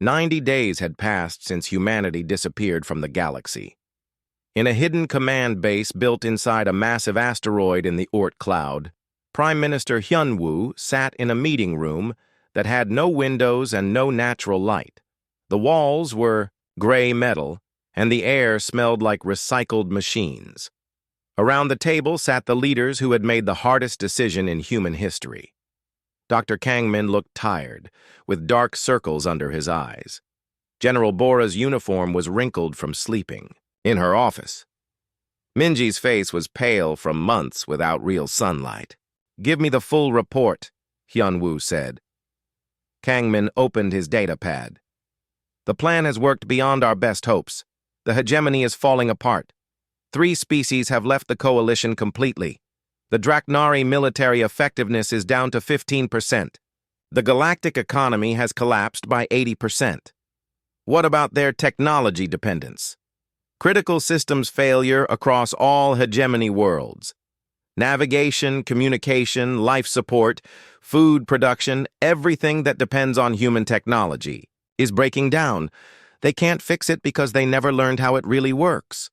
90 days had passed since humanity disappeared from the galaxy. In a hidden command base built inside a massive asteroid in the Oort cloud, Prime Minister Hyun-woo sat in a meeting room that had no windows and no natural light. The walls were gray metal, and the air smelled like recycled machines. Around the table sat the leaders who had made the hardest decision in human history. Dr. Kangmin looked tired, with dark circles under his eyes. General Bora's uniform was wrinkled from sleeping. In her office, Minji's face was pale from months without real sunlight. "Give me the full report," Hyun-woo said. Kangmin opened his datapad. "The plan has worked beyond our best hopes. The hegemony is falling apart. 3 species have left the coalition completely. The Draknari military effectiveness is down to 15%. The galactic economy has collapsed by 80%. What about their technology dependence? Critical systems failure across all hegemony worlds. Navigation, communication, life support, food production, everything that depends on human technology is breaking down. They can't fix it because they never learned how it really works."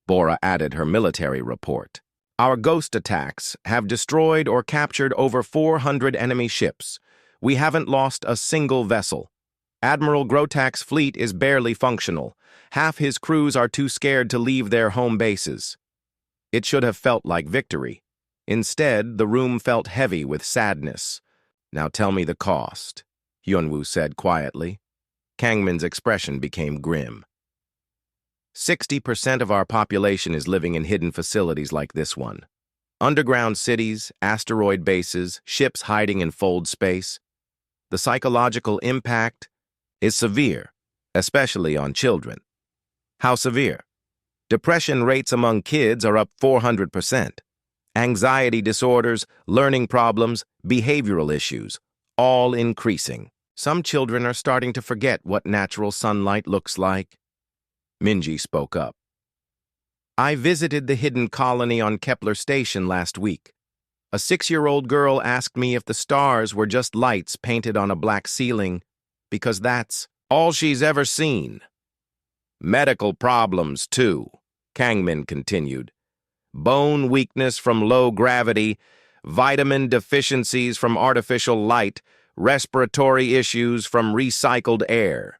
Bora added her military report. "Our ghost attacks have destroyed or captured over 400 enemy ships. We haven't lost a single vessel. Admiral Grotak's fleet is barely functional. Half his crews are too scared to leave their home bases." It should have felt like victory. Instead, the room felt heavy with sadness. "Now tell me the cost," Hyun-woo said quietly. Kangmin's expression became grim. 60% of our population is living in hidden facilities like this one. Underground cities, asteroid bases, ships hiding in fold space. The psychological impact is severe, especially on children. How severe? Depression rates among kids are up 400%. Anxiety disorders, learning problems, behavioral issues, all increasing. Some children are starting to forget what natural sunlight looks like. Minji spoke up. "I visited the hidden colony on Kepler Station last week. A 6-year-old girl asked me if the stars were just lights painted on a black ceiling, because that's all she's ever seen." "Medical problems, too," Kangmin continued. "Bone weakness from low gravity, vitamin deficiencies from artificial light, respiratory issues from recycled air.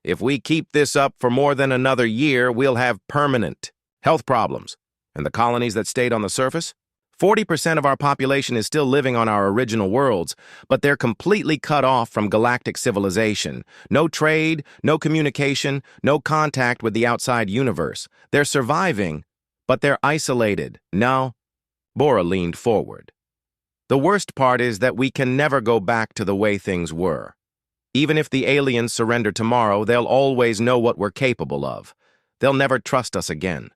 If we keep this up for more than another year, we'll have permanent health problems. And the colonies that stayed on the surface? 40% of our population is still living on our original worlds, but they're completely cut off from galactic civilization. No trade, no communication, no contact with the outside universe. They're surviving, but they're isolated." "No." Bora leaned forward. "The worst part is that we can never go back to the way things were. Even if the aliens surrender tomorrow, they'll always know what we're capable of. They'll never trust us again.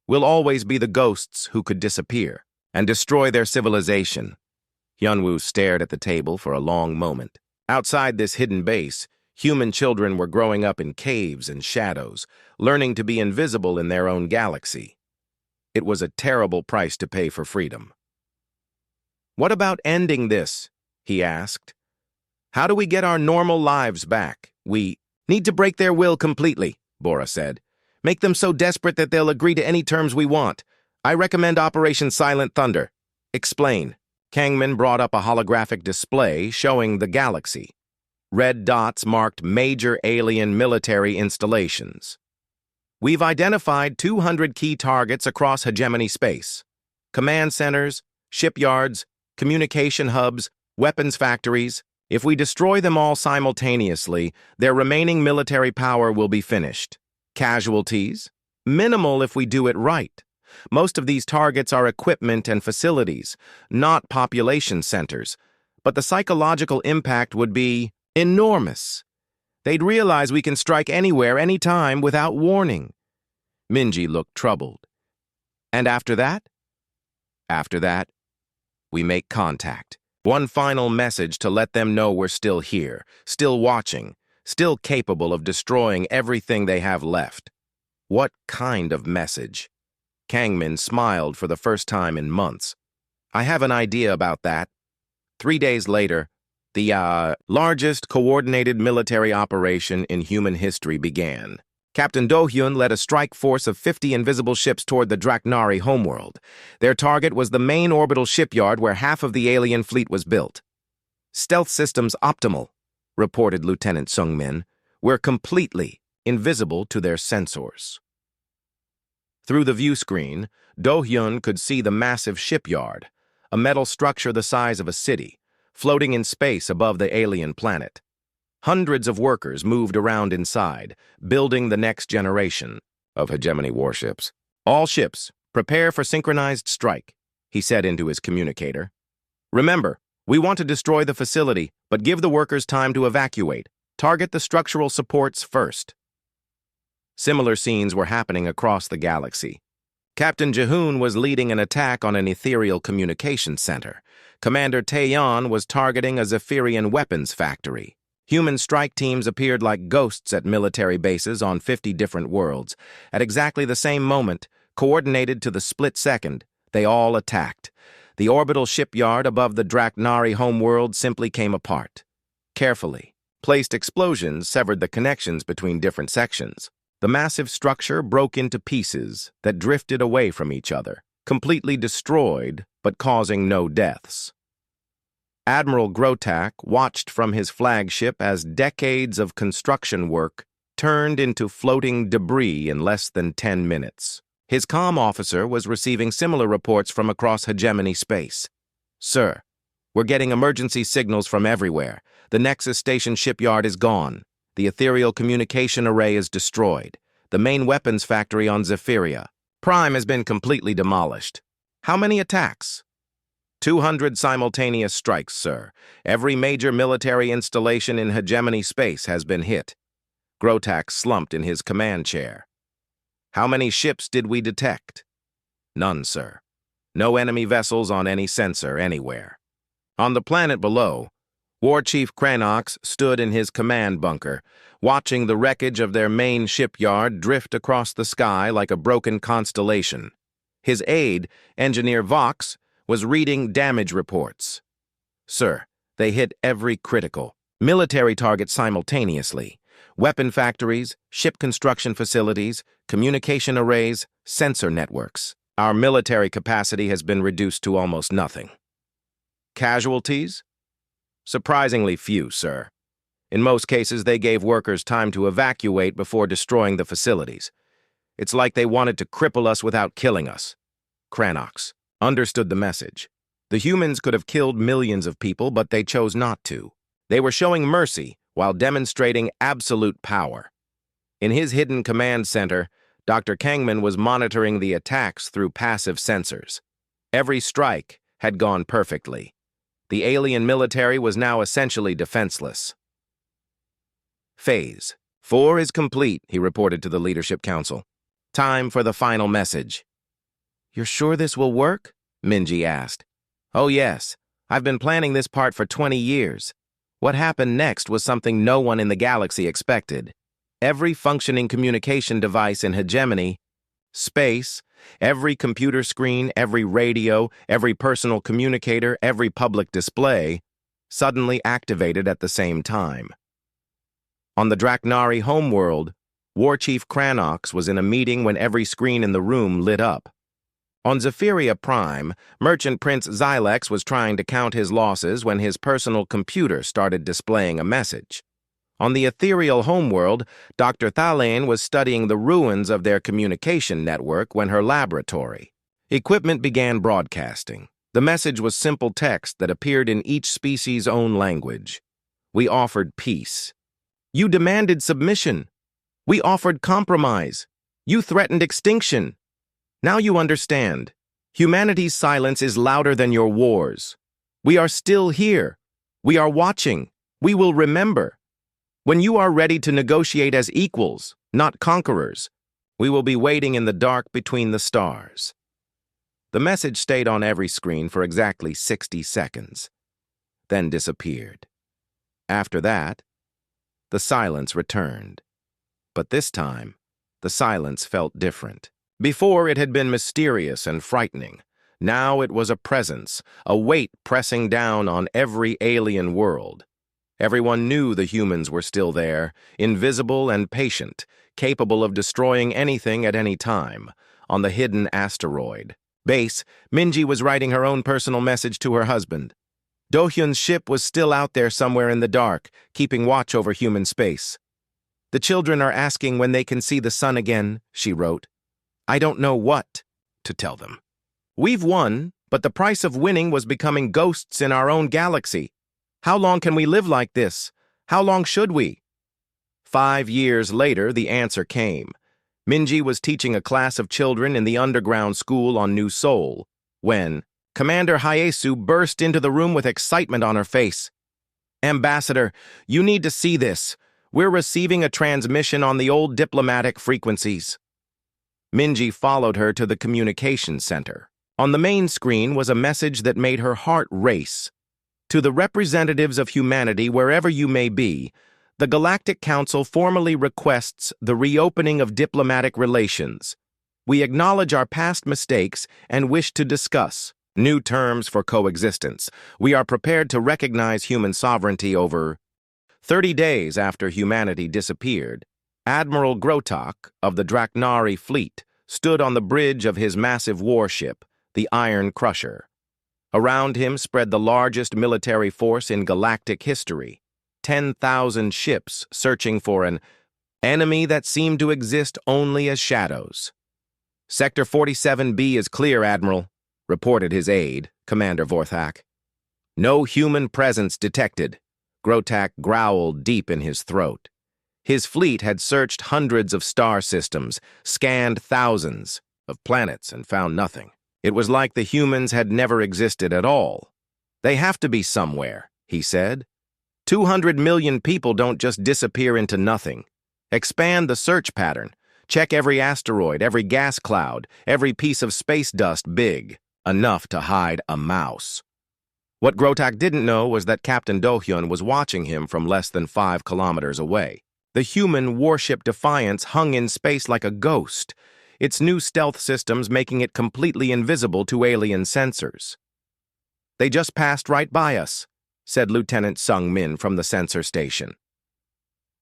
We'll always be the ghosts who could disappear and destroy their civilization." Hyun-woo stared at the table for a long moment. Outside this hidden base, human children were growing up in caves and shadows, learning to be invisible in their own galaxy. It was a terrible price to pay for freedom. "What about ending this?" he asked. "How do we get our normal lives back?" "We need to break their will completely," Bora said. "Make them so desperate that they'll agree to any terms we want. I recommend Operation Silent Thunder." "Explain." Kangmin brought up a holographic display showing the galaxy. Red dots marked major alien military installations. "We've identified 200 key targets across hegemony space. Command centers, shipyards, communication hubs, weapons factories. If we destroy them all simultaneously, their remaining military power will be finished. Casualties? Minimal if we do it right. Most of these targets are equipment and facilities, not population centers, but the psychological impact would be enormous. They'd realize we can strike anywhere, anytime, without warning." Minji looked troubled. "And after that?" "After that, we make contact. One final message to let them know we're still here, still watching, still capable of destroying everything they have left." "What kind of message?" Kangmin smiled for the first time in months. "I have an idea about that." 3 days later, The largest coordinated military operation in human history began. Captain Do-hyun led a strike force of 50 invisible ships toward the Draknari homeworld. Their target was the main orbital shipyard where half of the alien fleet was built. "Stealth systems optimal," reported Lieutenant Sung-min. "We're completely invisible to their sensors." Through the view screen, Do-hyun could see the massive shipyard, a metal structure the size of a city, floating in space above the alien planet. Hundreds of workers moved around inside, building the next generation of hegemony warships. "All ships, prepare for synchronized strike," he said into his communicator. "Remember, we want to destroy the facility, but give the workers time to evacuate. Target the structural supports first." Similar scenes were happening across the galaxy. Captain Jahoon was leading an attack on an ethereal communications center. Commander Taeyeon was targeting a Zephyrian weapons factory. Human strike teams appeared like ghosts at military bases on 50 different worlds. At exactly the same moment, coordinated to the split second, they all attacked. The orbital shipyard above the Draknari homeworld simply came apart. Carefully placed explosions severed the connections between different sections. The massive structure broke into pieces that drifted away from each other, completely destroyed but causing no deaths. Admiral Grotak watched from his flagship as decades of construction work turned into floating debris in less than 10 minutes. His comm officer was receiving similar reports from across hegemony space. "Sir, we're getting emergency signals from everywhere. The Nexus Station shipyard is gone. The ethereal communication array is destroyed. The main weapons factory on Zephyria Prime has been completely demolished. How many attacks?" 200 simultaneous strikes, sir. Every major military installation in hegemony space has been hit." Grotak slumped in his command chair. "How many ships did we detect?" "None, sir. No enemy vessels on any sensor anywhere." On the planet below, War Chief Cranox stood in his command bunker, watching the wreckage of their main shipyard drift across the sky like a broken constellation. His aide, Engineer Vox, was reading damage reports. "Sir, they hit every critical military target simultaneously. Weapon factories, ship construction facilities, communication arrays, sensor networks. Our military capacity has been reduced to almost nothing." "Casualties?" "Surprisingly few, sir. In most cases, they gave workers time to evacuate before destroying the facilities. It's like they wanted to cripple us without killing us." Cranox understood the message. The humans could have killed millions of people, but they chose not to. They were showing mercy while demonstrating absolute power. In his hidden command center, Dr. Kangman was monitoring the attacks through passive sensors. Every strike had gone perfectly. The alien military was now essentially defenseless. "Phase 4 is complete," he reported to the Leadership Council. "Time for the final message." "You're sure this will work?" Minji asked. "Oh yes, I've been planning this part for 20 years. What happened next was something no one in the galaxy expected. Every functioning communication device in hegemony, space, every computer screen, every radio, every personal communicator, every public display, suddenly activated at the same time. On the Draknari homeworld, War Chief Cranox was in a meeting when every screen in the room lit up. On Zephyria Prime, Merchant Prince Xylex was trying to count his losses when his personal computer started displaying a message. On the ethereal homeworld, Dr. Thalaine was studying the ruins of their communication network when her laboratory equipment began broadcasting. The message was simple text that appeared in each species' own language. "We offered peace. You demanded submission. We offered compromise. You threatened extinction. Now you understand. Humanity's silence is louder than your wars. We are still here. We are watching. We will remember. When you are ready to negotiate as equals, not conquerors, we will be waiting in the dark between the stars." The message stayed on every screen for exactly 60 seconds, then disappeared. After that, the silence returned. But this time, the silence felt different. Before, it had been mysterious and frightening. Now it was a presence, a weight pressing down on every alien world. Everyone knew the humans were still there, invisible and patient, capable of destroying anything at any time, on the hidden asteroid base. Minji was writing her own personal message to her husband. Do-hyun's ship was still out there somewhere in the dark, keeping watch over human space. "The children are asking when they can see the sun again," she wrote. "I don't know what to tell them. We've won, but the price of winning was becoming ghosts in our own galaxy. How long can we live like this? How long should we?" 5 years later, the answer came. Minji was teaching a class of children in the underground school on New Seoul when Commander Hyesu burst into the room with excitement on her face. "Ambassador, you need to see this. We're receiving a transmission on the old diplomatic frequencies." Minji followed her to the communications center. On the main screen was a message that made her heart race. "To the representatives of humanity wherever you may be, the Galactic Council formally requests the reopening of diplomatic relations. We acknowledge our past mistakes and wish to discuss new terms for coexistence. We are prepared to recognize human sovereignty over." 30 days after humanity disappeared, Admiral Grotok of the Draknari fleet stood on the bridge of his massive warship, the Iron Crusher. Around him spread the largest military force in galactic history, 10,000 ships searching for an enemy that seemed to exist only as shadows. "Sector 47B is clear, Admiral," reported his aide, Commander Vorthak. "No human presence detected." Grotak growled deep in his throat. His fleet had searched hundreds of star systems, scanned thousands of planets, and found nothing. It was like the humans had never existed at all. "They have to be somewhere," he said. 200 million people don't just disappear into nothing. Expand the search pattern. Check every asteroid, every gas cloud, every piece of space dust big enough to hide a mouse. What Grotak didn't know was that Captain Do-hyun was watching him from less than 5 kilometers away. The human warship Defiance hung in space like a ghost, its new stealth systems making it completely invisible to alien sensors. "They just passed right by us," said Lieutenant Sung Min from the sensor station.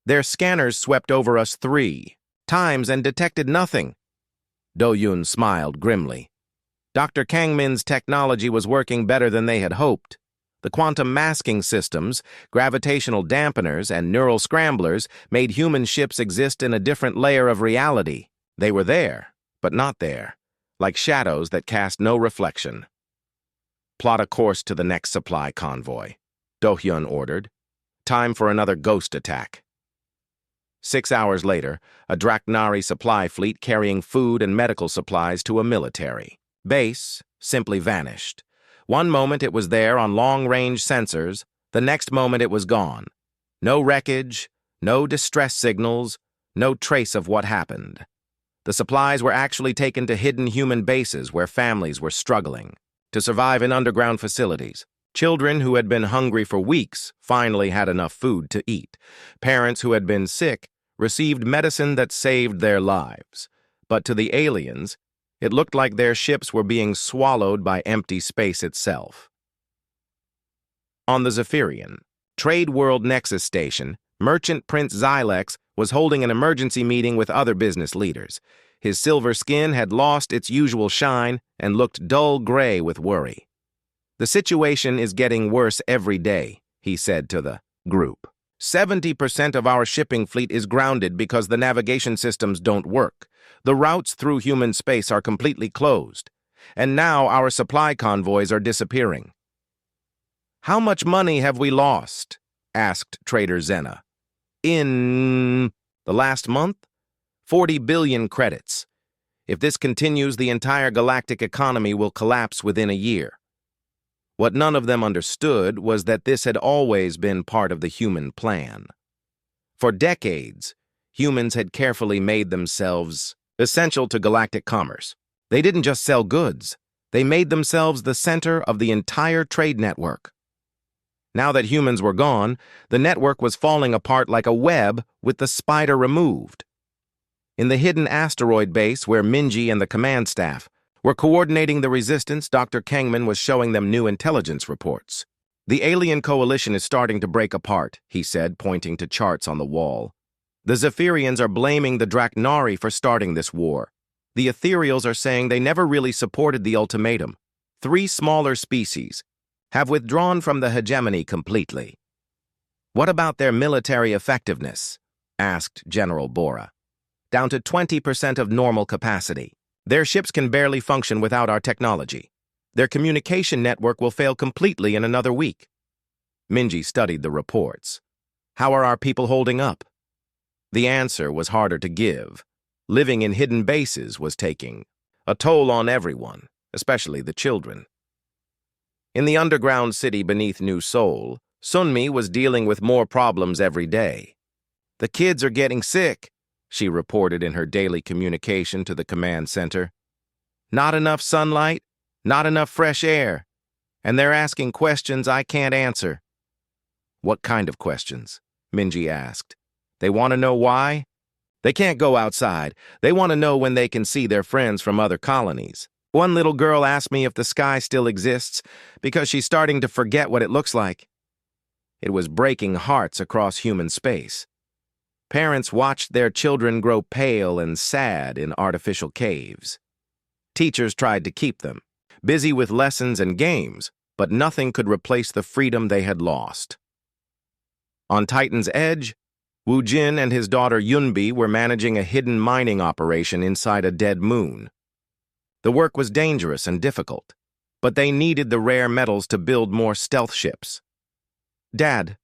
"Their scanners swept over us 3 times and detected nothing." Do-hyun smiled grimly. Dr. Kang Min's technology was working better than they had hoped. The quantum masking systems, gravitational dampeners, and neural scramblers made human ships exist in a different layer of reality. They were there, but not there, like shadows that cast no reflection. "Plot a course to the next supply convoy," Do-hyun ordered. "Time for another ghost attack." 6 hours later, a Draknari supply fleet carrying food and medical supplies to a military base simply vanished. One moment it was there on long-range sensors, the next moment it was gone. No wreckage, no distress signals, no trace of what happened. The supplies were actually taken to hidden human bases where families were struggling to survive in underground facilities. Children who had been hungry for weeks finally had enough food to eat. Parents who had been sick received medicine that saved their lives. But to the aliens, it looked like their ships were being swallowed by empty space itself. On the Zephyrian, Trade World Nexus Station, Merchant Prince Xylex was holding an emergency meeting with other business leaders. His silver skin had lost its usual shine and looked dull gray with worry. "The situation is getting worse every day," he said to the group. 70% of our shipping fleet is grounded because the navigation systems don't work. The routes through human space are completely closed. And now our supply convoys are disappearing." "How much money have we lost?" asked Trader Zena. "In the last month? 40 billion credits. If this continues, the entire galactic economy will collapse within a year." What none of them understood was that this had always been part of the human plan. For decades, humans had carefully made themselves essential to galactic commerce. They didn't just sell goods, they made themselves the center of the entire trade network. Now that humans were gone, the network was falling apart like a web with the spider removed. In the hidden asteroid base where Minji and the command staff We're coordinating the resistance. Dr. Kangman was showing them new intelligence reports. The alien coalition is starting to break apart, he said, pointing to charts on the wall. The Zephyrians are blaming the Draknari for starting this war. The Ethereals are saying they never really supported the ultimatum. 3 smaller species have withdrawn from the hegemony completely. What about their military effectiveness? Asked General Bora. Down to 20% of normal capacity. Their ships can barely function without our technology. Their communication network will fail completely in another week. Minji studied the reports. How are our people holding up? The answer was harder to give. Living in hidden bases was taking a toll on everyone, especially the children. In the underground city beneath New Seoul, Sunmi was dealing with more problems every day. The kids are getting sick, she reported in her daily communication to the command center. Not enough sunlight, not enough fresh air, and they're asking questions I can't answer. What kind of questions? Minji asked. They want to know why? They can't go outside. They want to know when they can see their friends from other colonies. One little girl asked me if the sky still exists because she's starting to forget what it looks like. It was breaking hearts across human space. Parents watched their children grow pale and sad in artificial caves. Teachers tried to keep them, busy with lessons and games, but nothing could replace the freedom they had lost. On Titan's Edge, Wu Jin and his daughter Yunbi were managing a hidden mining operation inside a dead moon. The work was dangerous and difficult, but they needed the rare metals to build more stealth ships. Dad,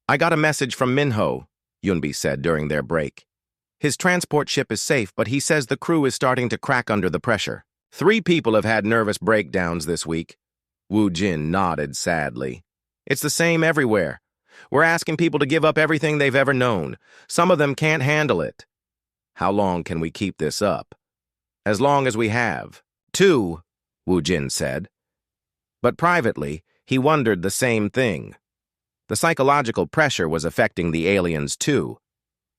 I got a message from Minho, Yunbi said during their break. His transport ship is safe, but he says the crew is starting to crack under the pressure. 3 people have had nervous breakdowns this week. Wu Jin nodded sadly. It's the same everywhere. We're asking people to give up everything they've ever known. Some of them can't handle it. How long can we keep this up? As long as we have. 2, Wu Jin said. But privately, he wondered the same thing. The psychological pressure was affecting the aliens too,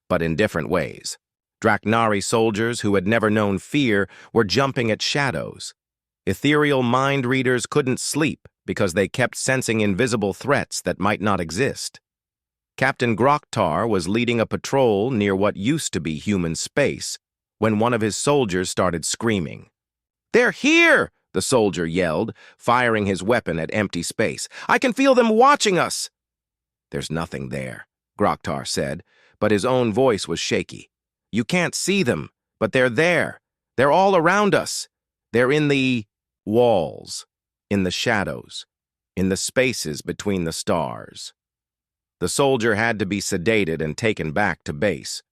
but in different ways. Draknari soldiers who had never known fear were jumping at shadows. Ethereal mind readers couldn't sleep because they kept sensing invisible threats that might not exist. Captain Groktar was leading a patrol near what used to be human space when one of his soldiers started screaming. "They're here!" the soldier yelled, firing his weapon at empty space. "I can feel them watching us!" "There's nothing there," Groktar said, but his own voice was shaky. "You can't see them, but they're there. They're all around us. They're in the walls, in the shadows, in the spaces between the stars." The soldier had to be sedated and taken back to base.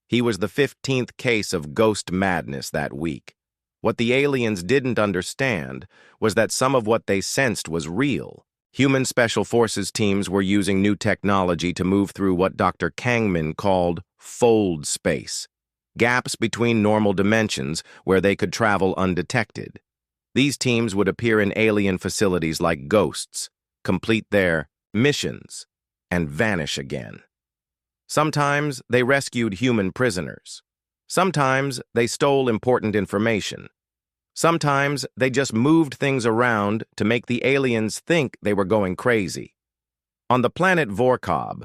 He was the 15th case of ghost madness that week. What the aliens didn't understand was that some of what they sensed was real. Human Special Forces teams were using new technology to move through what Dr. Kangman called fold space, gaps between normal dimensions where they could travel undetected. These teams would appear in alien facilities like ghosts, complete their missions, and vanish again. Sometimes they rescued human prisoners. Sometimes they stole important information. Sometimes they just moved things around to make the aliens think they were going crazy. On the planet Vorkob,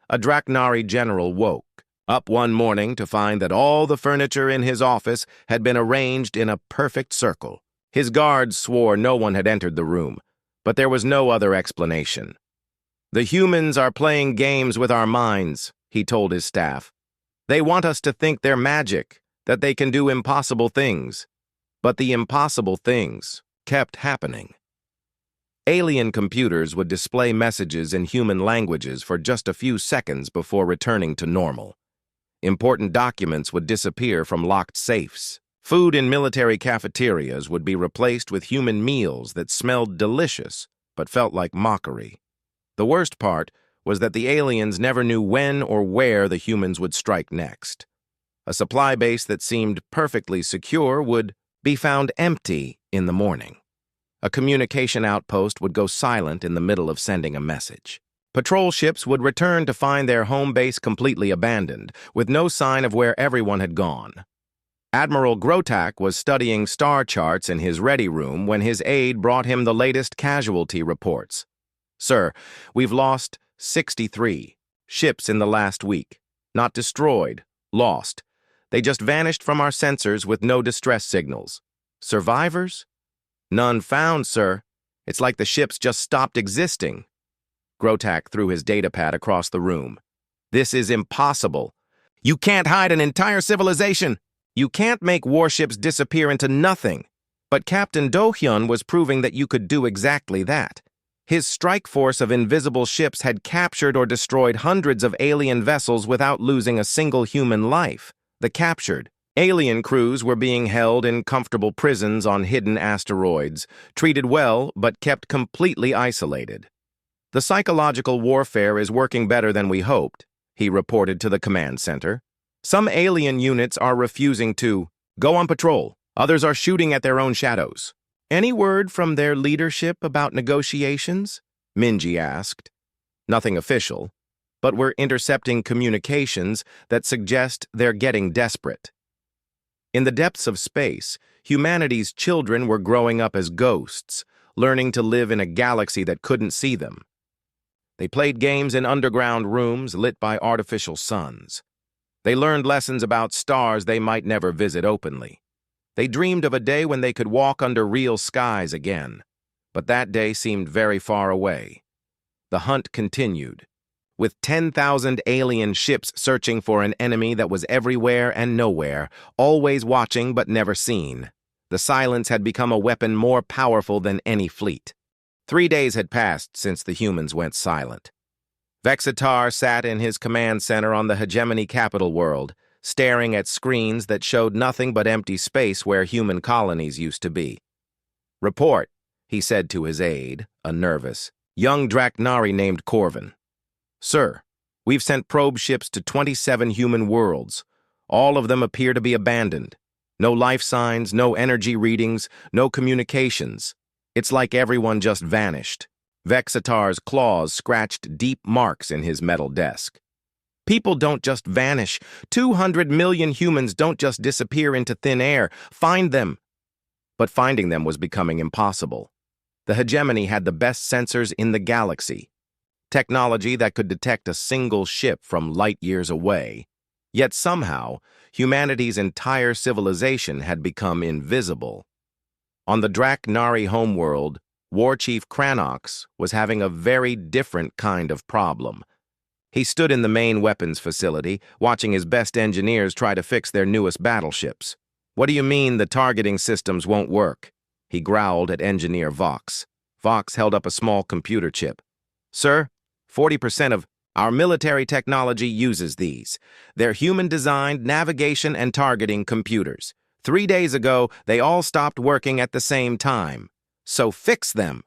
a Draknari general woke up one morning to find that all the furniture in his office had been arranged in a perfect circle. His guards swore no one had entered the room, but there was no other explanation. "The humans are playing games with our minds," he told his staff. "They want us to think they're magic, that they can do impossible things." But the impossible things kept happening. Alien computers would display messages in human languages for just a few seconds before returning to normal. Important documents would disappear from locked safes. Food in military cafeterias would be replaced with human meals that smelled delicious but felt like mockery. The worst part was that the aliens never knew when or where the humans would strike next. A supply base that seemed perfectly secure would be found empty in the morning. A communication outpost would go silent in the middle of sending a message. Patrol ships would return to find their home base completely abandoned, with no sign of where everyone had gone. Admiral Grotak was studying star charts in his ready room when his aide brought him the latest casualty reports. Sir, we've lost 63 ships in the last week. Not destroyed, lost. They just vanished from our sensors with no distress signals. Survivors? None found, sir. It's like the ships just stopped existing. Grotak threw his datapad across the room. This is impossible. You can't hide an entire civilization. You can't make warships disappear into nothing. But Captain Do-hyun was proving that you could do exactly that. His strike force of invisible ships had captured or destroyed hundreds of alien vessels without losing a single human life. The captured alien crews were being held in comfortable prisons on hidden asteroids, treated well but kept completely isolated. The psychological warfare is working better than we hoped, he reported to the command center. Some alien units are refusing to go on patrol. Others are shooting at their own shadows. Any word from their leadership about negotiations? Minji asked. Nothing official, but we're intercepting communications that suggest they're getting desperate. In the depths of space, humanity's children were growing up as ghosts, learning to live in a galaxy that couldn't see them. They played games in underground rooms lit by artificial suns. They learned lessons about stars they might never visit openly. They dreamed of a day when they could walk under real skies again, but that day seemed very far away. The hunt continued, with 10,000 alien ships searching for an enemy that was everywhere and nowhere, always watching but never seen. The silence had become a weapon more powerful than any fleet. 3 days had passed since the humans went silent. Vexitar sat in his command center on the hegemony capital world, staring at screens that showed nothing but empty space where human colonies used to be. Report, he said to his aide, a nervous, young Draknari named Corvin. Sir, we've sent probe ships to 27 human worlds. All of them appear to be abandoned. No life signs, no energy readings, no communications. It's like everyone just vanished. Vexitar's claws scratched deep marks in his metal desk. People don't just vanish. 200 million humans don't just disappear into thin air. Find them. But finding them was becoming impossible. The hegemony had the best sensors in the galaxy. Technology that could detect a single ship from light years away. Yet somehow, humanity's entire civilization had become invisible. On the Draknari homeworld, War Chief Cranox was having a very different kind of problem. He stood in the main weapons facility, watching his best engineers try to fix their newest battleships. What do you mean the targeting systems won't work? He growled at engineer Vox. Vox held up a small computer chip. Sir, 40% of our military technology uses these. They're human-designed navigation and targeting computers. 3 days ago, they all stopped working at the same time. So fix them.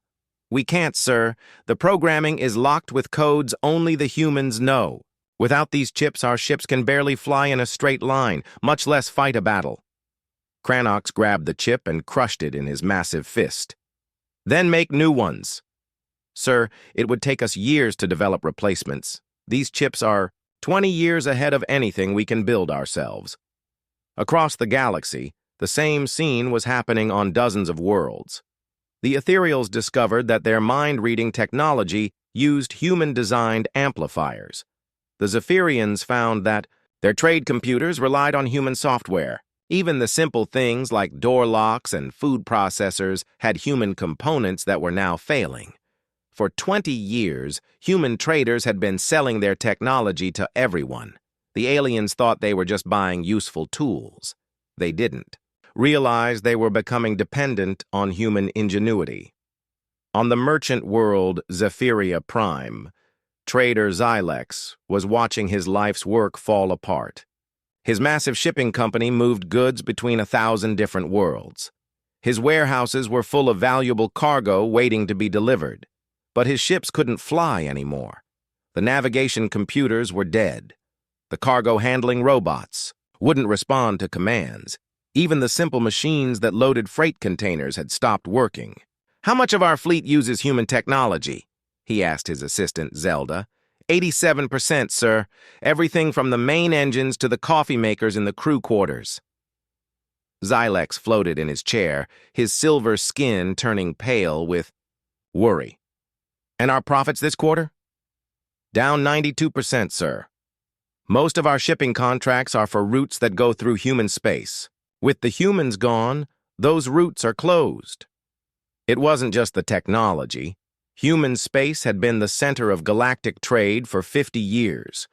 We can't, sir. The programming is locked with codes only the humans know. Without these chips, our ships can barely fly in a straight line, much less fight a battle. Cranox grabbed the chip and crushed it in his massive fist. Then make new ones. Sir, it would take us years to develop replacements. These chips are 20 years ahead of anything we can build ourselves. Across the galaxy, the same scene was happening on dozens of worlds. The Ethereals discovered that their mind-reading technology used human-designed amplifiers. The Zephyrians found that their trade computers relied on human software. Even the simple things like door locks and food processors had human components that were now failing. For 20 years, human traders had been selling their technology to everyone. The aliens thought they were just buying useful tools. They didn't. Realized they were becoming dependent on human ingenuity. On the merchant world Zephyria Prime, trader Xylex was watching his life's work fall apart. His massive shipping company moved goods between 1,000 different worlds. His warehouses were full of valuable cargo waiting to be delivered, but his ships couldn't fly anymore. The navigation computers were dead. The cargo handling robots wouldn't respond to commands. Even the simple machines that loaded freight containers had stopped working. How much of our fleet uses human technology? He asked his assistant, Zelda. 87%, sir. Everything from the main engines to the coffee makers in the crew quarters. Xylex floated in his chair, his silver skin turning pale with worry. And our profits this quarter? Down 92%, sir. Most of our shipping contracts are for routes that go through human space. With the humans gone, those routes are closed. It wasn't just the technology. Human space had been the center of galactic trade for 50 years.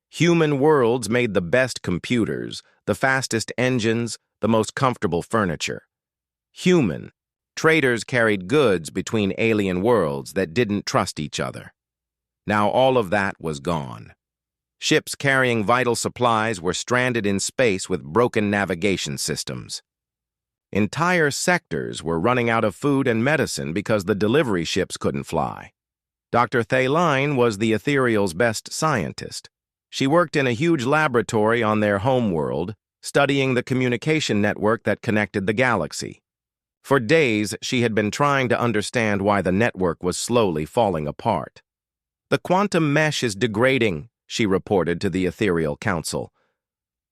Human worlds made the best computers, the fastest engines, the most comfortable furniture. Human traders carried goods between alien worlds that didn't trust each other. Now all of that was gone. Ships carrying vital supplies were stranded in space with broken navigation systems. Entire sectors were running out of food and medicine because the delivery ships couldn't fly. Dr. Thaline was the Ethereal's best scientist. She worked in a huge laboratory on their homeworld, studying the communication network that connected the galaxy. For days, she had been trying to understand why the network was slowly falling apart. "The quantum mesh is degrading," she reported to the Ethereal Council.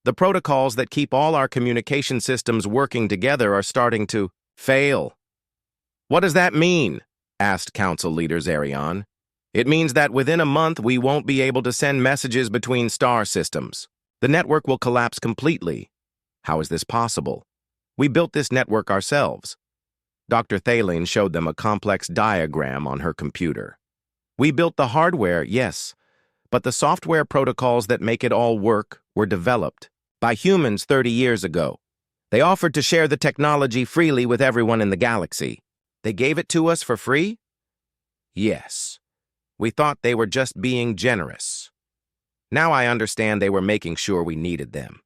"The protocols that keep all our communication systems working together are starting to fail." "What does that mean?" asked Council Leader Zarion. "It means that within a month we won't be able to send messages between star systems. The network will collapse completely." "How is this possible?" "We built this network ourselves." Dr. Thaline showed them a complex diagram on her computer. "We built the hardware, yes, but the software protocols that make it all work were developed by humans 30 years ago. They offered to share the technology freely with everyone in the galaxy. They gave it to us for free?" "Yes. We thought they were just being generous. Now I understand they were making sure we needed them."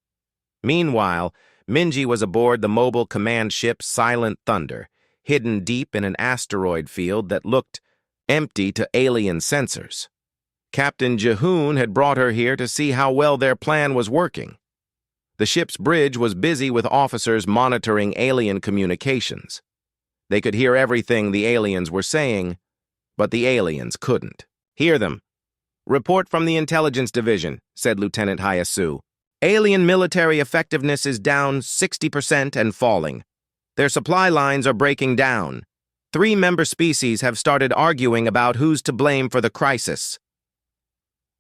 Meanwhile, Minji was aboard the mobile command ship Silent Thunder, hidden deep in an asteroid field that looked empty to alien sensors. Captain Jehoon had brought her here to see how well their plan was working. The ship's bridge was busy with officers monitoring alien communications. They could hear everything the aliens were saying, but the aliens couldn't hear them. "Report from the Intelligence Division," said Lieutenant Hayasu. "Alien military effectiveness is down 60% and falling. Their supply lines are breaking down. 3 member species have started arguing about who's to blame for the crisis."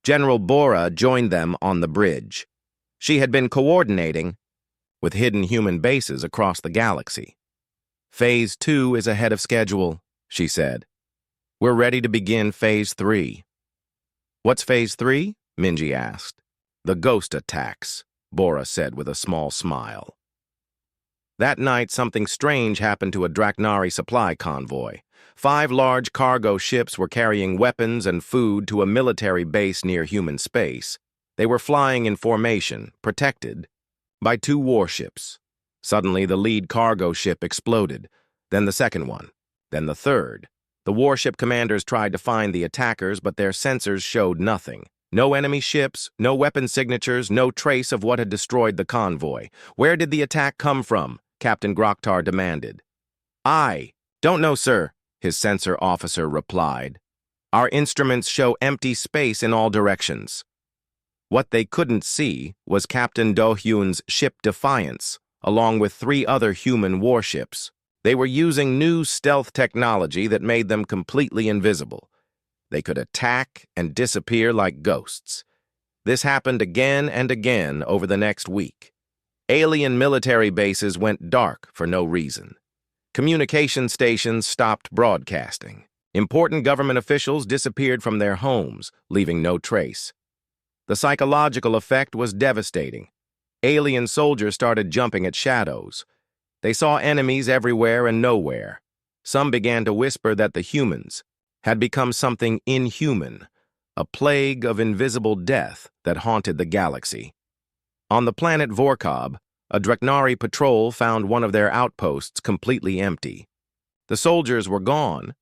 General Bora joined them on the bridge. She had been coordinating with hidden human bases across the galaxy. "Phase 2 is ahead of schedule," she said. "We're ready to begin Phase 3. "What's Phase 3? Minji asked. "The ghost attacks," Bora said with a small smile. That night, something strange happened to a Draknari supply convoy. 5 large cargo ships were carrying weapons and food to a military base near human space. They were flying in formation, protected by 2 warships. Suddenly, the lead cargo ship exploded, then the second one, then the third. The warship commanders tried to find the attackers, but their sensors showed nothing. No enemy ships, no weapon signatures, no trace of what had destroyed the convoy. "Where did the attack come from?" Captain Groktar demanded. "I don't know, sir," his sensor officer replied. "Our instruments show empty space in all directions." What they couldn't see was Captain Do-hyun's ship Defiance, along with 3 other human warships. They were using new stealth technology that made them completely invisible. They could attack and disappear like ghosts. This happened again and again over the next week. Alien military bases went dark for no reason. Communication stations stopped broadcasting. Important government officials disappeared from their homes, leaving no trace. The psychological effect was devastating. Alien soldiers started jumping at shadows. They saw enemies everywhere and nowhere. Some began to whisper that the humans had become something inhuman, a plague of invisible death that haunted the galaxy. On the planet Vorkob, a Draknari patrol found one of their outposts completely empty. The soldiers were gone,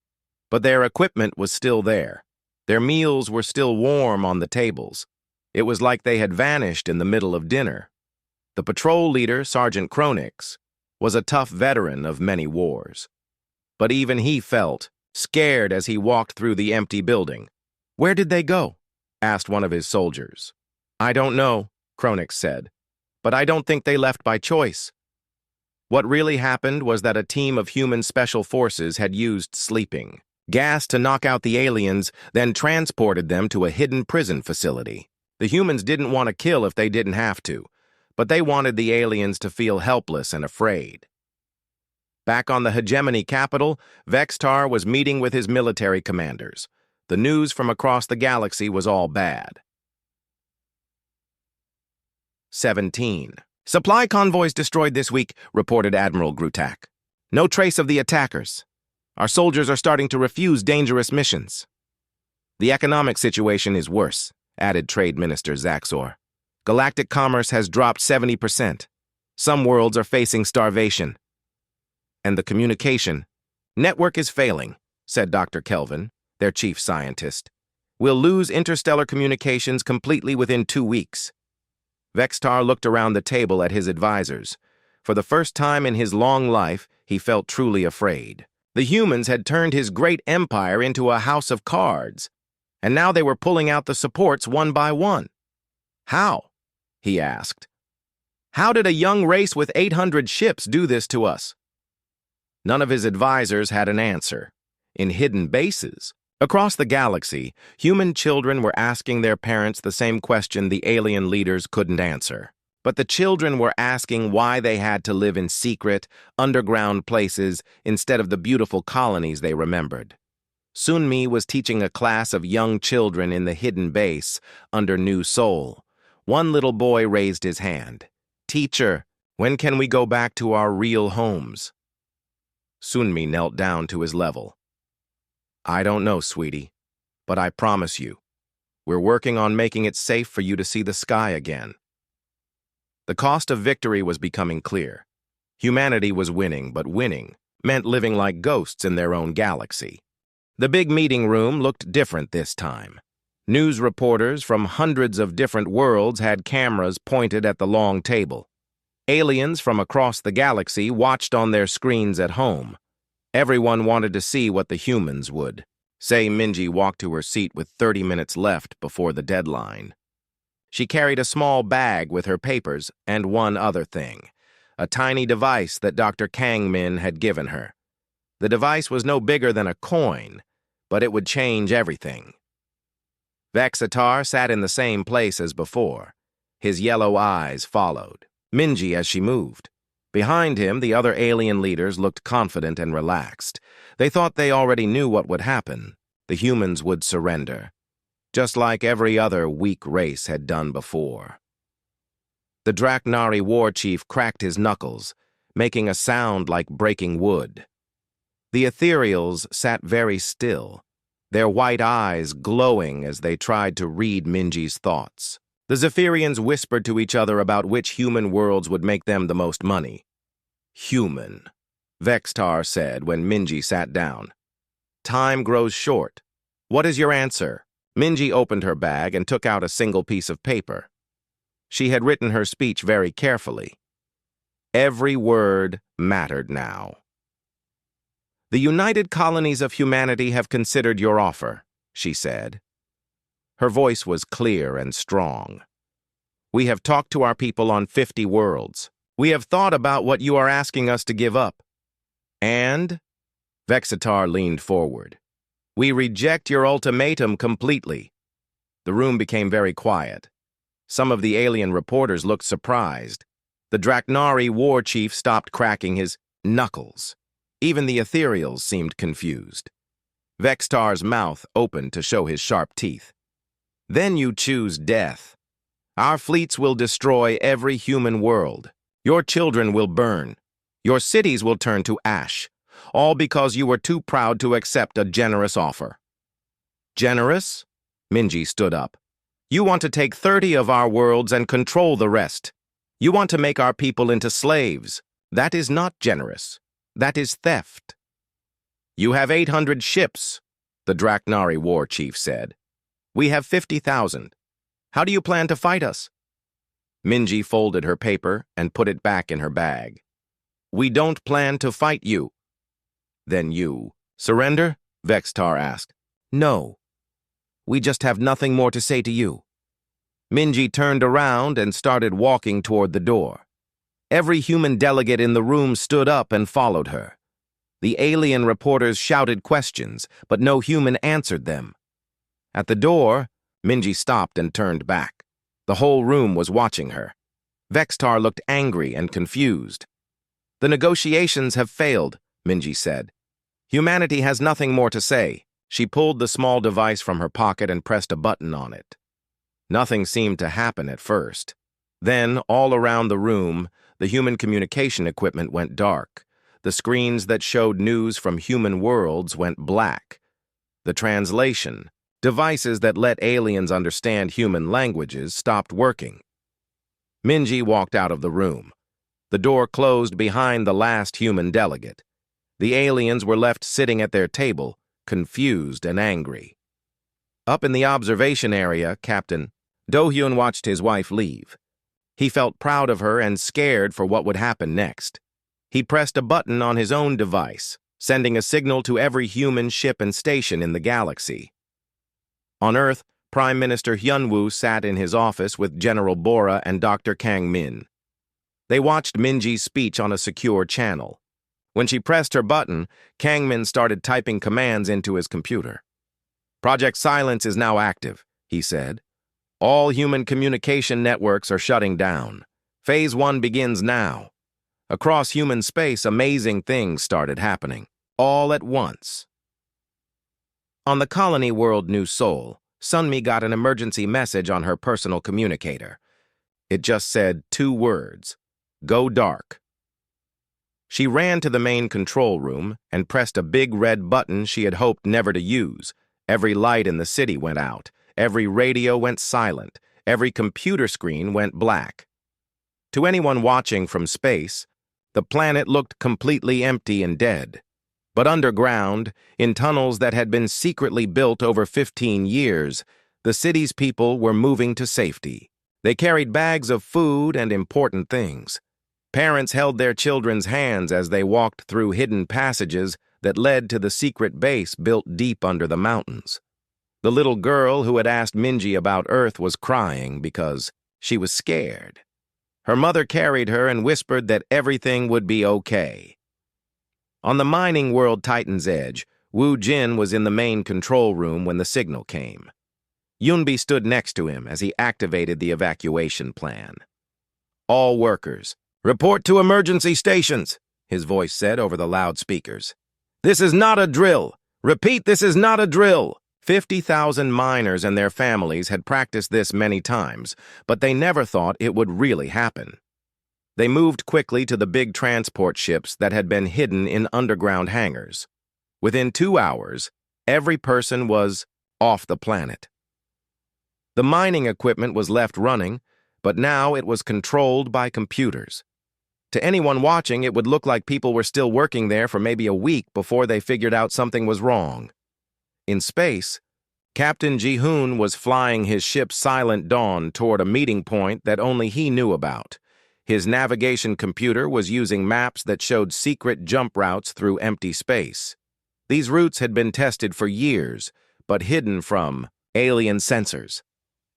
but their equipment was still there. Their meals were still warm on the tables. It was like they had vanished in the middle of dinner. The patrol leader, Sergeant Kronix, was a tough veteran of many wars. But even he felt scared as he walked through the empty building. "Where did they go?" asked one of his soldiers. "I don't know," Kronix said, "but I don't think they left by choice." What really happened was that a team of human special forces had used sleeping gas to knock out the aliens, then transported them to a hidden prison facility. The humans didn't want to kill if they didn't have to, but they wanted the aliens to feel helpless and afraid. Back on the hegemony capital, Vextar was meeting with his military commanders. The news from across the galaxy was all bad. 17. Supply convoys destroyed this week, reported Admiral Grutak. No trace of the attackers. Our soldiers are starting to refuse dangerous missions. The economic situation is worse, added Trade Minister Zaxor. Galactic commerce has dropped 70%. Some worlds are facing starvation. And the communication network is failing, said Dr. Kelvin, their chief scientist. We'll lose interstellar communications completely within 2 weeks. Vextar looked around the table at his advisors. For the first time in his long life, he felt truly afraid. The humans had turned his great empire into a house of cards, and now they were pulling out the supports one by one. How? He asked. How did a young race with 800 ships do this to us? None of his advisors had an answer. In hidden bases, across the galaxy, human children were asking their parents the same question the alien leaders couldn't answer. But the children were asking why they had to live in secret, underground places instead of the beautiful colonies they remembered. Sunmi was teaching a class of young children in the hidden base under New Seoul. One little boy raised his hand. Teacher, when can we go back to our real homes? Sunmi knelt down to his level. I don't know, sweetie, but I promise you, we're working on making it safe for you to see the sky again. The cost of victory was becoming clear. Humanity was winning, but winning meant living like ghosts in their own galaxy. The big meeting room looked different this time. News reporters from hundreds of different worlds had cameras pointed at the long table. Aliens from across the galaxy watched on their screens at home. Everyone wanted to see what the humans would say. Minji walked to her seat with 30 minutes left before the deadline. She carried a small bag with her papers and one other thing, a tiny device that Dr. Kang Min had given her. The device was no bigger than a coin, but it would change everything. Vexatar sat in the same place as before. His yellow eyes followed Minji as she moved. Behind him, the other alien leaders looked confident and relaxed. They thought they already knew what would happen. The humans would surrender, just like every other weak race had done before. The Draknari war chief cracked his knuckles, making a sound like breaking wood. The ethereals sat very still, their white eyes glowing as they tried to read Minji's thoughts. The Zephyrians whispered to each other about which human worlds would make them the most money. Human, Vextar said when Minji sat down. Time grows short. What is your answer? Minji opened her bag and took out a single piece of paper. She had written her speech very carefully. Every word mattered now. The United Colonies of Humanity have considered your offer, she said. Her voice was clear and strong. We have talked to our people on 50 worlds. We have thought about what you are asking us to give up. And? Vexatar leaned forward. We reject your ultimatum completely. The room became very quiet. Some of the alien reporters looked surprised. The Draknari war chief stopped cracking his knuckles. Even the ethereals seemed confused. Vextar's mouth opened to show his sharp teeth. Then you choose death. Our fleets will destroy every human world. Your children will burn. Your cities will turn to ash, all because you were too proud to accept a generous offer. Generous? Minji stood up. You want to take 30 of our worlds and control the rest. You want to make our people into slaves. That is not generous. That is theft. You have 800 ships, the Draknari war chief said. We have 50,000. How do you plan to fight us? Minji folded her paper and put it back in her bag. We don't plan to fight you. Then you surrender? Vextar asked. No. We just have nothing more to say to you. Minji turned around and started walking toward the door. Every human delegate in the room stood up and followed her. The alien reporters shouted questions, but no human answered them. At the door, Minji stopped and turned back. The whole room was watching her. Vextar looked angry and confused. "The negotiations have failed," Minji said. "Humanity has nothing more to say." She pulled the small device from her pocket and pressed a button on it. Nothing seemed to happen at first. Then, all around the room, the human communication equipment went dark. The screens that showed news from human worlds went black. The translation, devices that let aliens understand human languages, stopped working. Minji walked out of the room. The door closed behind the last human delegate. The aliens were left sitting at their table, confused and angry. Up in the observation area, Captain Do-hyun watched his wife leave. He felt proud of her and scared for what would happen next. He pressed a button on his own device, sending a signal to every human ship and station in the galaxy. On Earth, Prime Minister Hyunwoo sat in his office with General Bora and Dr. Kang Min. They watched Minji's speech on a secure channel. When she pressed her button, Kang Min started typing commands into his computer. "Project Silence is now active," he said. "All human communication networks are shutting down. Phase 1 begins now." Across human space, amazing things started happening, all at once. On the colony world New Seoul, Sunmi got an emergency message on her personal communicator. It just said 2 words: "Go dark." She ran to the main control room and pressed a big red button she had hoped never to use. Every light in the city went out. Every radio went silent. Every computer screen went black. To anyone watching from space, the planet looked completely empty and dead. But underground, in tunnels that had been secretly built over 15 years, the city's people were moving to safety. They carried bags of food and important things. Parents held their children's hands as they walked through hidden passages that led to the secret base built deep under the mountains. The little girl who had asked Minji about Earth was crying because she was scared. Her mother carried her and whispered that everything would be okay. On the mining world Titan's Edge, Woo Jin was in the main control room when the signal came. Yunbi stood next to him as he activated the evacuation plan. "All workers, report to emergency stations," his voice said over the loudspeakers. "This is not a drill. Repeat, this is not a drill." 50,000 miners and their families had practiced this many times, but they never thought it would really happen. They moved quickly to the big transport ships that had been hidden in underground hangars. Within 2 hours, every person was off the planet. The mining equipment was left running, but now it was controlled by computers. To anyone watching, it would look like people were still working there for maybe a week before they figured out something was wrong. In space, Captain Ji-hoon was flying his ship Silent Dawn toward a meeting point that only he knew about. His navigation computer was using maps that showed secret jump routes through empty space. These routes had been tested for years, but hidden from alien sensors.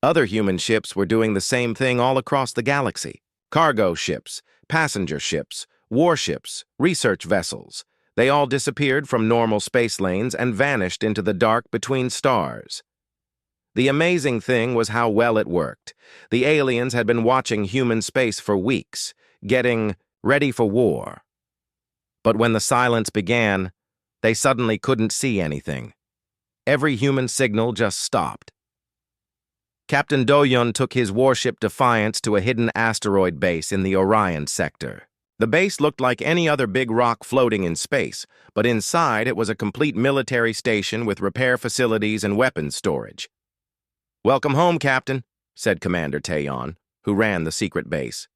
Other human ships were doing the same thing all across the galaxy. Cargo ships, passenger ships, warships, research vessels. They all disappeared from normal space lanes and vanished into the dark between stars. The amazing thing was how well it worked. The aliens had been watching human space for weeks, getting ready for war. But when the silence began, they suddenly couldn't see anything. Every human signal just stopped. Captain Do-hyun took his warship Defiance to a hidden asteroid base in the Orion sector. The base looked like any other big rock floating in space, but inside it was a complete military station with repair facilities and weapons storage. "Welcome home, Captain," said Commander Taeyeon, who ran the secret base.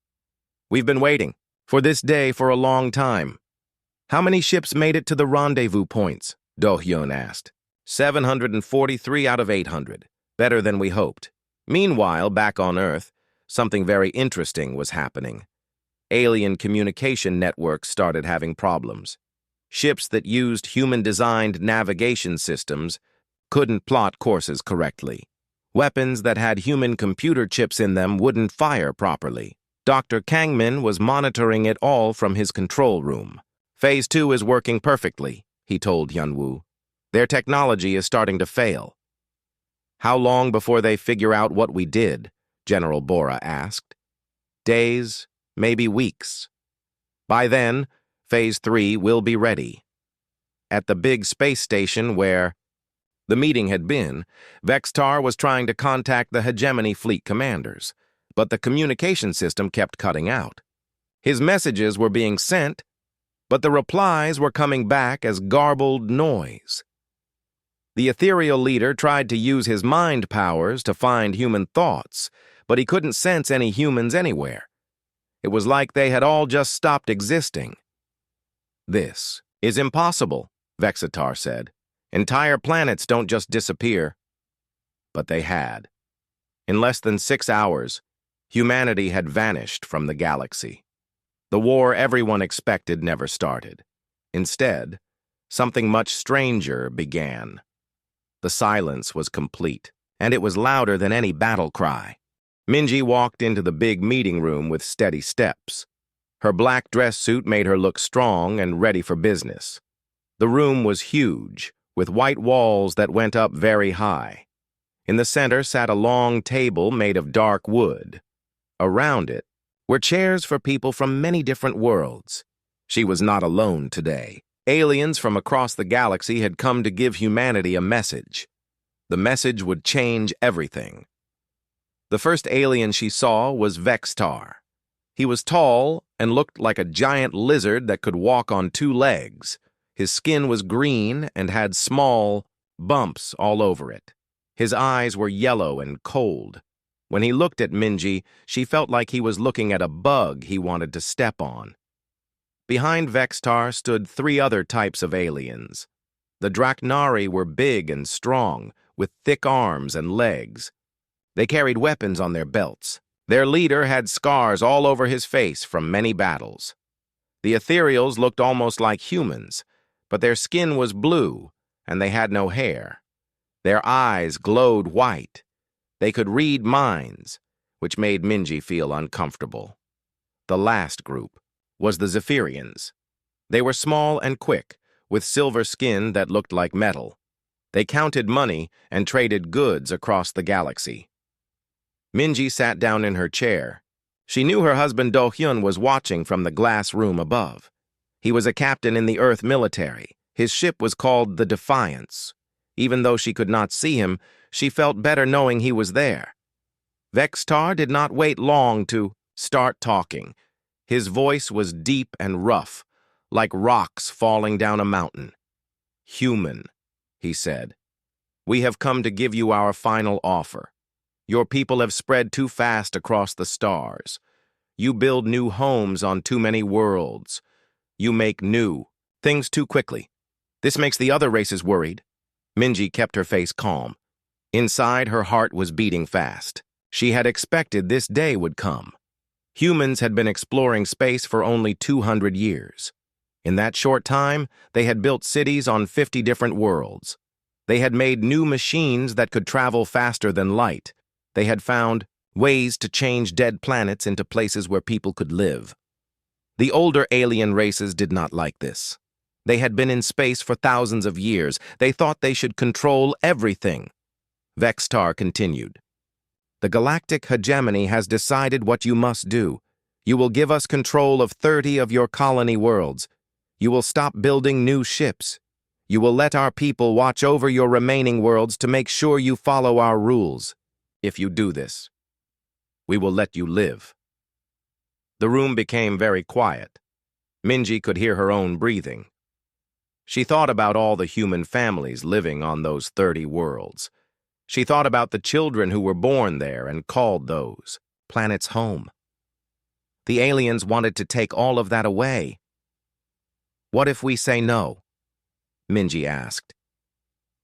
"We've been waiting for this day for a long time." "How many ships made it to the rendezvous points?" Do-hyun asked. 743 out of 800. Better than we hoped. Meanwhile, back on Earth, something very interesting was happening. Alien communication networks started having problems. Ships that used human-designed navigation systems couldn't plot courses correctly. Weapons that had human computer chips in them wouldn't fire properly. Dr. Kangmin was monitoring it all from his control room. Phase 2 is working perfectly, he told Yunwu. Their technology is starting to fail. How long before they figure out what we did? General Bora asked. Days, maybe weeks. By then, Phase 3 will be ready. At the big space station where the meeting had been, Vextar was trying to contact the Hegemony fleet commanders, but the communication system kept cutting out. His messages were being sent, but the replies were coming back as garbled noise. The ethereal leader tried to use his mind powers to find human thoughts, but he couldn't sense any humans anywhere. It was like they had all just stopped existing. This is impossible, Vexitar said. Entire planets don't just disappear. But they had. In less than 6 hours, humanity had vanished from the galaxy. The war everyone expected never started. Instead, something much stranger began. The silence was complete, and it was louder than any battle cry. Minji walked into the big meeting room with steady steps. Her black dress suit made her look strong and ready for business. The room was huge, with white walls that went up very high. In the center sat a long table made of dark wood. Around it were chairs for people from many different worlds. She was not alone today. Aliens from across the galaxy had come to give humanity a message. The message would change everything. The first alien she saw was Vextar. He was tall and looked like a giant lizard that could walk on 2 legs. His skin was green and had small bumps all over it. His eyes were yellow and cold. When he looked at Minji, she felt like he was looking at a bug he wanted to step on. Behind Vextar stood 3 other types of aliens. The Draknari were big and strong, with thick arms and legs. They carried weapons on their belts. Their leader had scars all over his face from many battles. The ethereals looked almost like humans, but their skin was blue, and they had no hair. Their eyes glowed white. They could read minds, which made Minji feel uncomfortable. The last group was the Zephyrians. They were small and quick, with silver skin that looked like metal. They counted money and traded goods across the galaxy. Minji sat down in her chair. She knew her husband Do-hyun was watching from the glass room above. He was a captain in the Earth military. His ship was called the Defiance. Even though she could not see him, she felt better knowing he was there. Vextar did not wait long to start talking. His voice was deep and rough, like rocks falling down a mountain. "Human," he said. "We have come to give you our final offer. Your people have spread too fast across the stars. You build new homes on too many worlds. You make new things too quickly. This makes the other races worried." Minji kept her face calm. Inside, her heart was beating fast. She had expected this day would come. Humans had been exploring space for only 200 years. In that short time, they had built cities on 50 different worlds. They had made new machines that could travel faster than light. They had found ways to change dead planets into places where people could live. The older alien races did not like this. They had been in space for thousands of years. They thought they should control everything. Vextar continued. "The Galactic Hegemony has decided what you must do. You will give us control of 30 of your colony worlds. You will stop building new ships. You will let our people watch over your remaining worlds to make sure you follow our rules. If you do this, we will let you live." The room became very quiet. Minji could hear her own breathing. She thought about all the human families living on those 30 worlds. She thought about the children who were born there and called those planets home. The aliens wanted to take all of that away. "What if we say no?" Minji asked.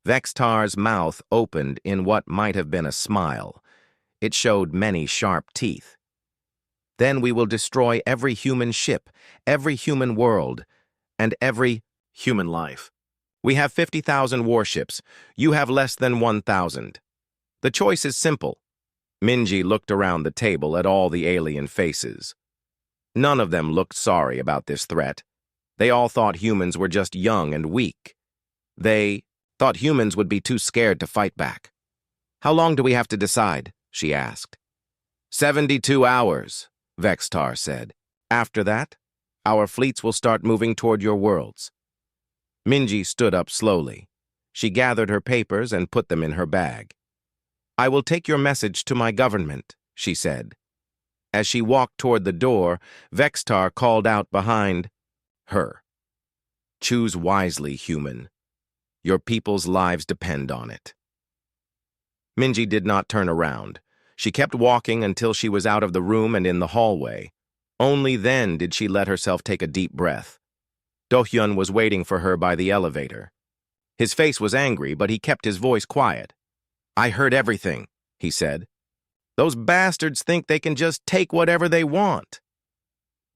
Vextar's mouth opened in what might have been a smile. It showed many sharp teeth. "Then we will destroy every human ship, every human world, and every human life. We have 50,000 warships. You have less than 1,000. The choice is simple. Minji looked around the table at all the alien faces. None of them looked sorry about this threat. They all thought humans were just young and weak. They thought humans would be too scared to fight back. "How long do we have to decide?" she asked. 72 hours, Vextar said. "After that, our fleets will start moving toward your worlds." Minji stood up slowly. She gathered her papers and put them in her bag. "I will take your message to my government," she said. As she walked toward the door, Vextar called out behind her. "Choose wisely, human. Your people's lives depend on it." Minji did not turn around. She kept walking until she was out of the room and in the hallway. Only then did she let herself take a deep breath. Do-hyun was waiting for her by the elevator. His face was angry, but he kept his voice quiet. "I heard everything," he said. "Those bastards think they can just take whatever they want."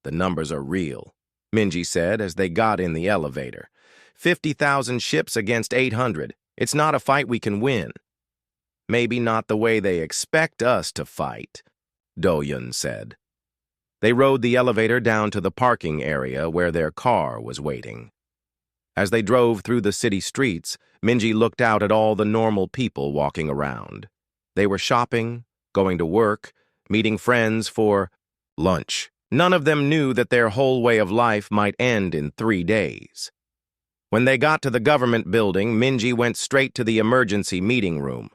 "The numbers are real," Minji said as they got in the elevator. 50,000 ships against 800. It's not a fight we can win. "Maybe not the way they expect us to fight," Do-hyun said. They rode the elevator down to the parking area where their car was waiting. As they drove through the city streets, Minji looked out at all the normal people walking around. They were shopping, going to work, meeting friends for lunch. None of them knew that their whole way of life might end in 3 days. When they got to the government building, Minji went straight to the emergency meeting room.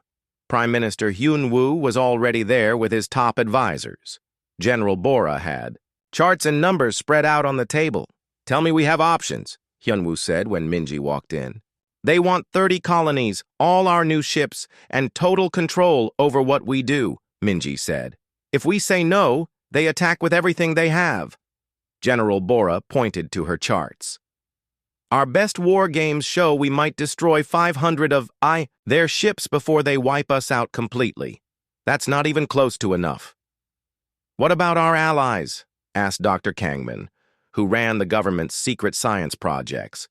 Prime Minister Hyun-woo was already there with his top advisors. General Bora had charts and numbers spread out on the table. "Tell me we have options," Hyun-woo said when Minji walked in. "They want 30 colonies, all our new ships, and total control over what we do," Minji said. "If we say no, they attack with everything they have." General Bora pointed to her charts. "Our best war games show we might destroy 500 of their ships before they wipe us out completely. That's not even close to enough." "What about our allies?" asked Dr. Kangman, who ran the government's secret science projects.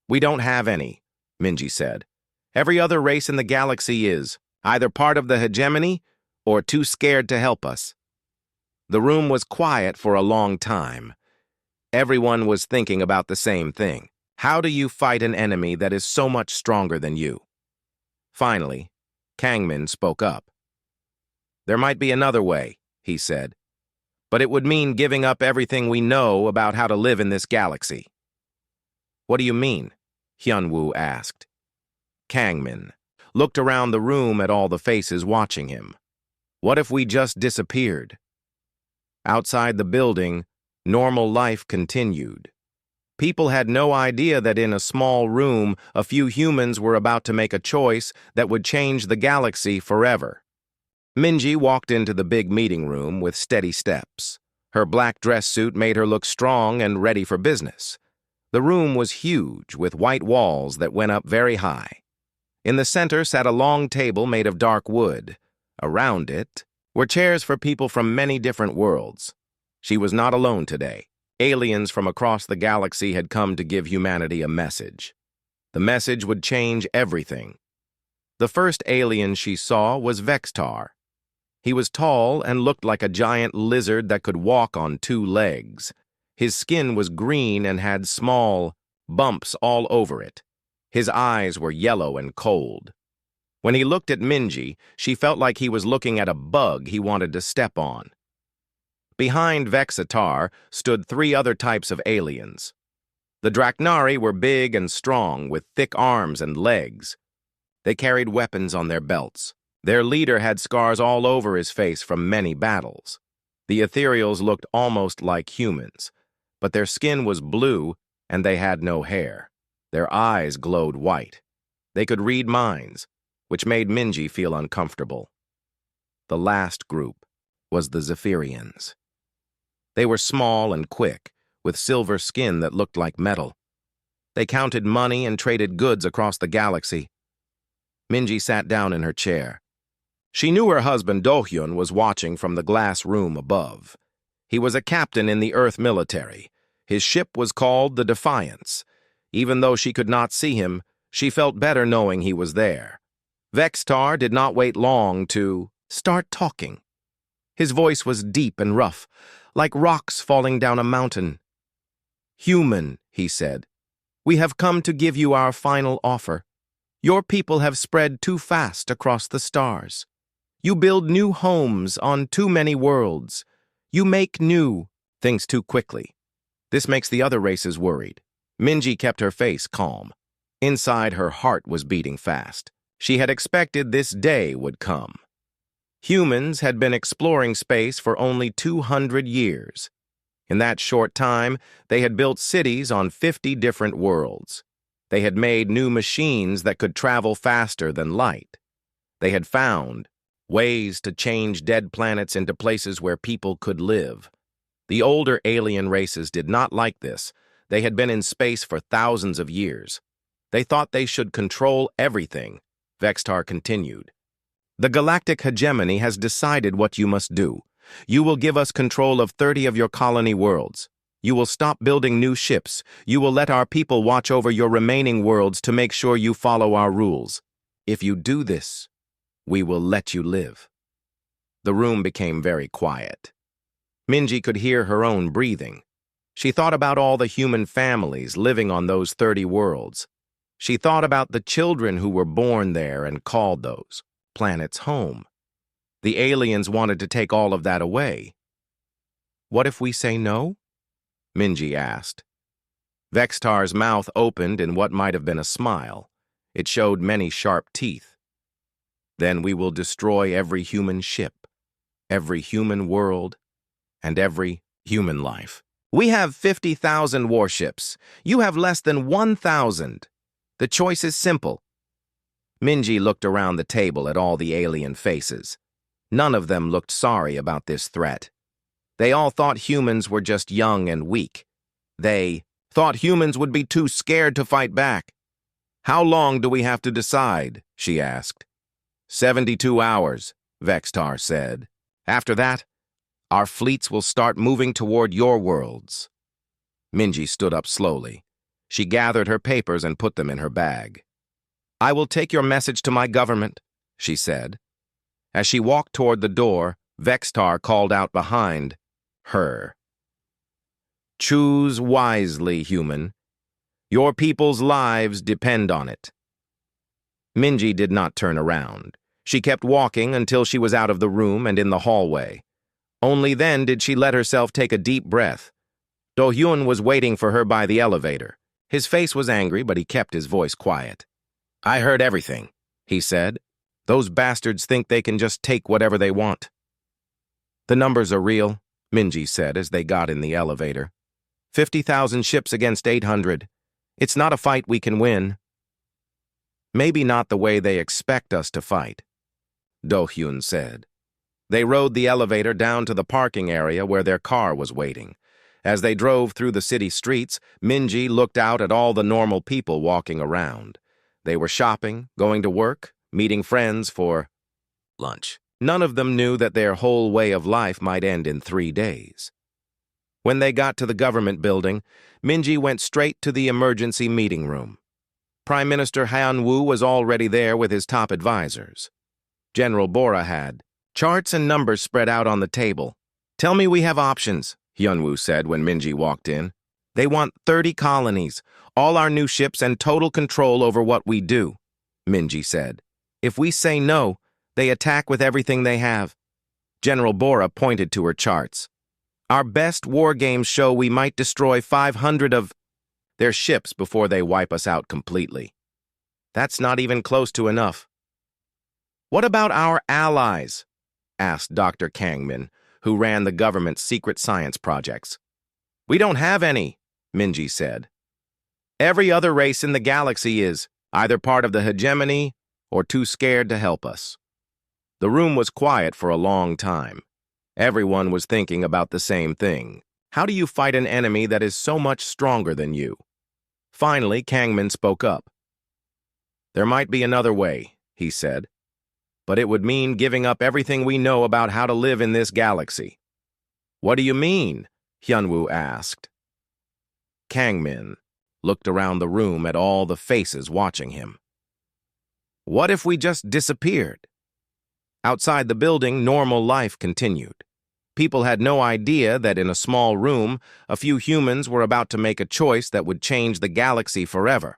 "We don't have any," Minji said. "Every other race in the galaxy is either part of the hegemony or too scared to help us." The room was quiet for a long time. Everyone was thinking about the same thing. How do you fight an enemy that is so much stronger than you? Finally, Kangman spoke up. "There might be another way," he said. "But it would mean giving up everything we know about how to live in this galaxy." "What do you mean?" Hyun-woo asked. Kangman looked around the room at all the faces watching him. "What if we just disappeared?" Outside the building, normal life continued. People had no idea that in a small room, a few humans were about to make a choice that would change the galaxy forever. Minji walked into the big meeting room with steady steps. Her black dress suit made her look strong and ready for business. The room was huge, with white walls that went up very high. In the center sat a long table made of dark wood. Around it were chairs for people from many different worlds. She was not alone today. Aliens from across the galaxy had come to give humanity a message. The message would change everything. The first alien she saw was Vextar. He was tall and looked like a giant lizard that could walk on 2 legs. His skin was green and had small bumps all over it. His eyes were yellow and cold. When he looked at Minji, she felt like he was looking at a bug he wanted to step on. Behind Vexatar stood 3 other types of aliens. The Draknari were big and strong, with thick arms and legs. They carried weapons on their belts. Their leader had scars all over his face from many battles. The ethereals looked almost like humans, but their skin was blue and they had no hair. Their eyes glowed white. They could read minds, which made Minji feel uncomfortable. The last group was the Zephyrians. They were small and quick, with silver skin that looked like metal. They counted money and traded goods across the galaxy. Minji sat down in her chair. She knew her husband Do-hyun was watching from the glass room above. He was a captain in the Earth military. His ship was called the Defiance. Even though she could not see him, she felt better knowing he was there. Vextar did not wait long to start talking. His voice was deep and rough, like rocks falling down a mountain. "Human," he said, "we have come to give you our final offer. Your people have spread too fast across the stars. You build new homes on too many worlds. You make new things too quickly. This makes the other races worried." Minji kept her face calm. Inside, her heart was beating fast. She had expected this day would come. Humans had been exploring space for only 200 years. In that short time, they had built cities on 50 different worlds. They had made new machines that could travel faster than light. They had found ways to change dead planets into places where people could live. The older alien races did not like this. They had been in space for thousands of years. They thought they should control everything. Vextar continued. "The galactic hegemony has decided what you must do. You will give us control of 30 of your colony worlds. You will stop building new ships. You will let our people watch over your remaining worlds to make sure you follow our rules. If you do this, we will let you live." The room became very quiet. Minji could hear her own breathing. She thought about all the human families living on those 30 worlds. She thought about the children who were born there and called those planets home. The aliens wanted to take all of that away. "What if we say no?" Minji asked. Vextar's mouth opened in what might have been a smile. It showed many sharp teeth. "Then we will destroy every human ship, every human world, and every human life. We have 50,000 warships. You have less than 1,000. The choice is simple." Minji looked around the table at all the alien faces. None of them looked sorry about this threat. They all thought humans were just young and weak. They thought humans would be too scared to fight back. "How long do we have to decide?" she asked. 72 hours, Vextar said. "After that, our fleets will start moving toward your worlds." Minji stood up slowly. She gathered her papers and put them in her bag. "I will take your message to my government," she said. As she walked toward the door, Vextar called out behind her. "Choose wisely, human. Your people's lives depend on it." Minji did not turn around. She kept walking until she was out of the room and in the hallway. Only then did she let herself take a deep breath. Do-hyun was waiting for her by the elevator. His face was angry, but he kept his voice quiet. "I heard everything," he said. "Those bastards think they can just take whatever they want." "The numbers are real," Minji said as they got in the elevator. 50,000 ships against 800. It's not a fight we can win. "Maybe not the way they expect us to fight," Do-hyun said. They rode the elevator down to the parking area where their car was waiting. As they drove through the city streets, Minji looked out at all the normal people walking around. They were shopping, going to work, meeting friends for lunch. None of them knew that their whole way of life might end in 3 days. When they got to the government building, Minji went straight to the emergency meeting room. Prime Minister Han-woo was already there with his top advisors. General Bora had charts and numbers spread out on the table. "Tell me we have options," Hyun-woo said when Minji walked in. "They want 30 colonies, all our new ships, and total control over what we do," Minji said. "If we say no, they attack with everything they have." General Bora pointed to her charts. "Our best war games show we might destroy 500 of their ships before they wipe us out completely. That's not even close to enough." "What about our allies?" asked Dr. Kangmin, who ran the government's secret science projects. "We don't have any," Minji said. "Every other race in the galaxy is either part of the hegemony or too scared to help us." The room was quiet for a long time. Everyone was thinking about the same thing. How do you fight an enemy that is so much stronger than you? Finally, Kangmin spoke up. "There might be another way," he said. "But it would mean giving up everything we know about how to live in this galaxy." "What do you mean?" Hyun-woo asked. Kangmin looked around the room at all the faces watching him. "What if we just disappeared?" Outside the building, normal life continued. People had no idea that in a small room, a few humans were about to make a choice that would change the galaxy forever.